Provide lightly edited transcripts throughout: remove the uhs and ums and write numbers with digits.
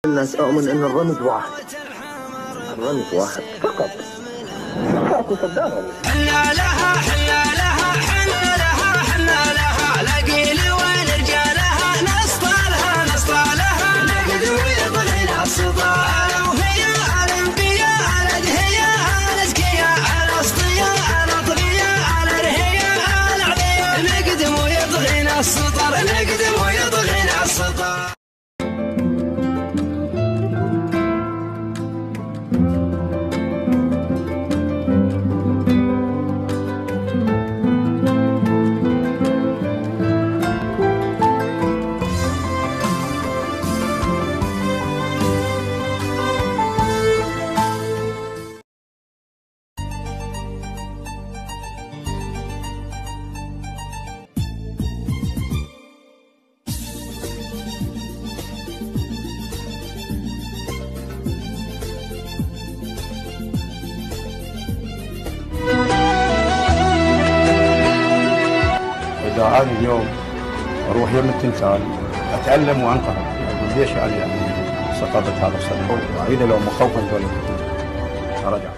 الناس أؤمن أن الرمز واحد، الرمز واحد فقط. حنا لها حنا لها حنا لها حنا لها لقيل ورجالها نسطالها نسطالها نقدر ويضلنا الصداع وهي الانبياء على دهيا على ازكياء على اصطياء على طغياء على رهياء على عضياء نقدم ويضلنا السطر نقدم ويضلنا السطر. إذا أنا اليوم أروح يم التمثال أتألم وأنقهر، أقول ليش يعني سقطت هذا الصدر؟ وإذا لو مخوفا ذولي أرجع.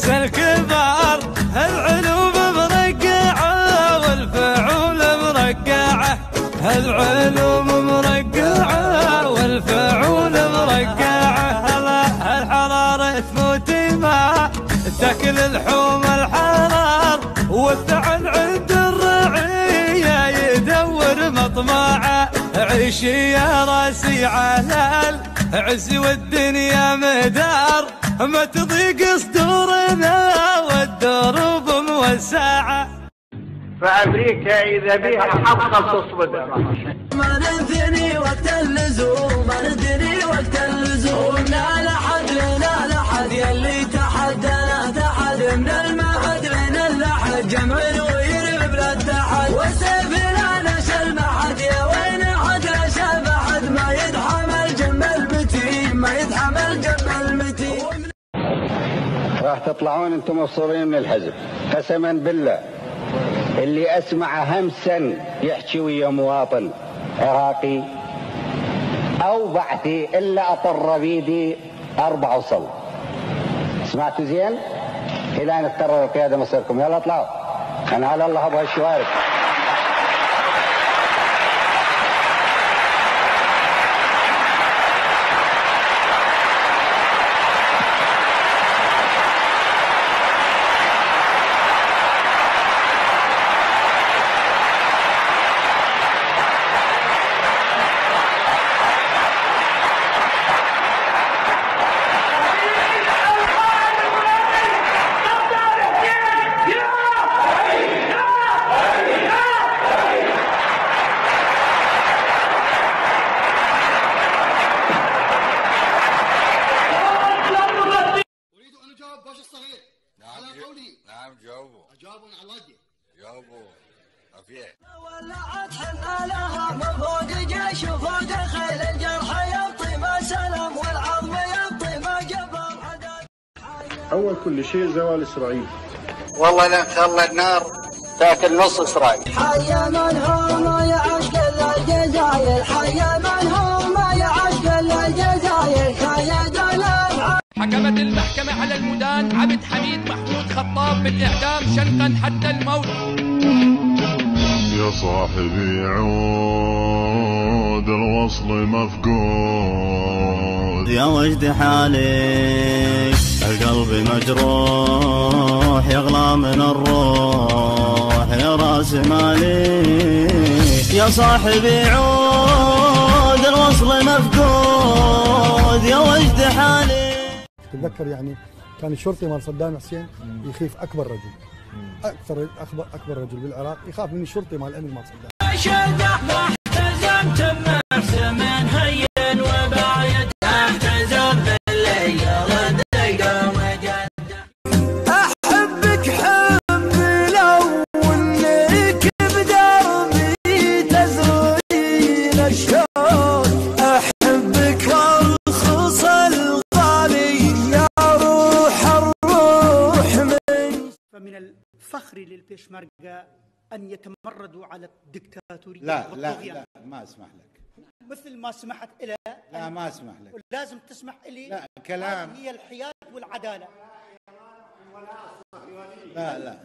الكبار العلوم مرقعة والفعول مرقعة العلوم مرقعة والفعول مرقعة الحرارة تفوت ما تاكل اللحوم الحرار والثعن عند الرعية يدور مطمعه عيشي يا راسي على العز والدنيا مدار ما تضيق صدورنا والدروب موسعة فأمريكا إذا بها حظ تصمد. ما ندري وقت اللزوم ما ندري وقت اللزوم لا لحد لا لحد يلي تحدنا تحد من المعهد من اللحد جمع ويرب للتحد وسيفنا نشل محد يا وين عدل شاب أحد ما يدحم الجم المتين ما يدحم الجم المتين. راح تطلعون انتم مبسوطين من الحزب قسما بالله. اللي اسمع همسا يحكي ويا مواطن عراقي او بعثي الا اطر بيدي 4 وصل. سمعتوا زين؟ الى ان اضطروا القياده مصيركم. يلا اطلعوا انا على الله ابو هالشوارع. نعم جاوبوا. أجاوبوا على الوجه. جاوبوا. عافية. ولعت حنا لها من فوق جيش وفوق خيل الجرح يبطي ما سلم والعظم يبطي ما جبر حداد. أول كل شيء زوال إسرائيل. والله لا تخلى النار تاكل نص إسرائيل. حي من هو ما يعشق الا الجزاير حي من هو ما يعشق الا الجزاير كيد الافعال. حكمت المحكمة على المدان عبد حميد محمود خطاب بالإعدام شنقا حتى الموت. يا صاحبي عود الوصل مفقود يا وجد حالي القلب مجروح يغلى من الروح يا راس مالي يا صاحبي عود الوصل مفقود يا وجد حالي. تتذكر يعني كان الشرطي مال صدام حسين يخيف اكبر رجل اكبر رجل بالعراق يخاف من الشرطي مال الامير مال صدام. وبعيد احتزم بالليل فخري للبيشمركة أن يتمردوا على الدكتاتورية. لا ما أسمح لك. مثل ما سمحت إلى. لا ما أسمح لك. لازم تسمح إلي. لا كلام. هي الحياد والعدالة. لا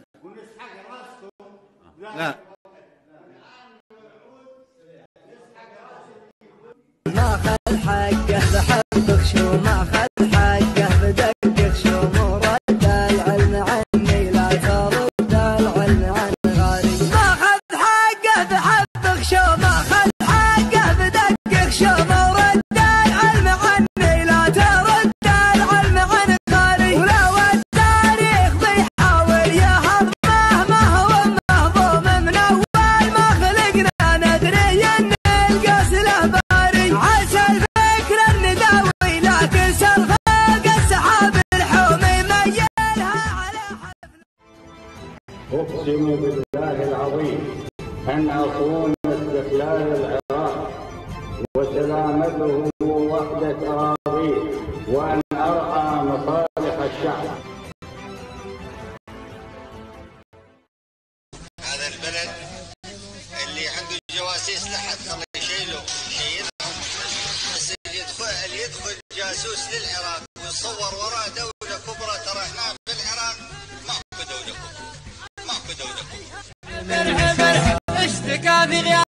ما خل حقه بحبك شو ما خل حقه بدقك شو مرد العلم عني لا ترد العلم عن غيري. ما خل حقه بحبك شو ما خل حقه بدقك شو مرد العلم عني لا ترد العلم عن غيري. ولو التاريخ بيحاول يهضمه ما هو مهضوم من اول ما خلقنا ندري ان القاس له عسى الفكر النداوي لكن سرخاق السحاب الحومي ميلها على حفل. أقسم بالله العظيم أن أصون استقلال العراق وسلامته ووحدة أراضيه وأن أرعى مصالح الشعب. هذا البلد اللي عنده جواسيس لحد خليه يشيلهم يشيلهم، بس اللي يدخل جاسوس للعراق ويصور وراء دولة كبرى، ترى احنا في العراق ماكو دولة كبرى، ماكو دولة كبرى. اشتكى في غياب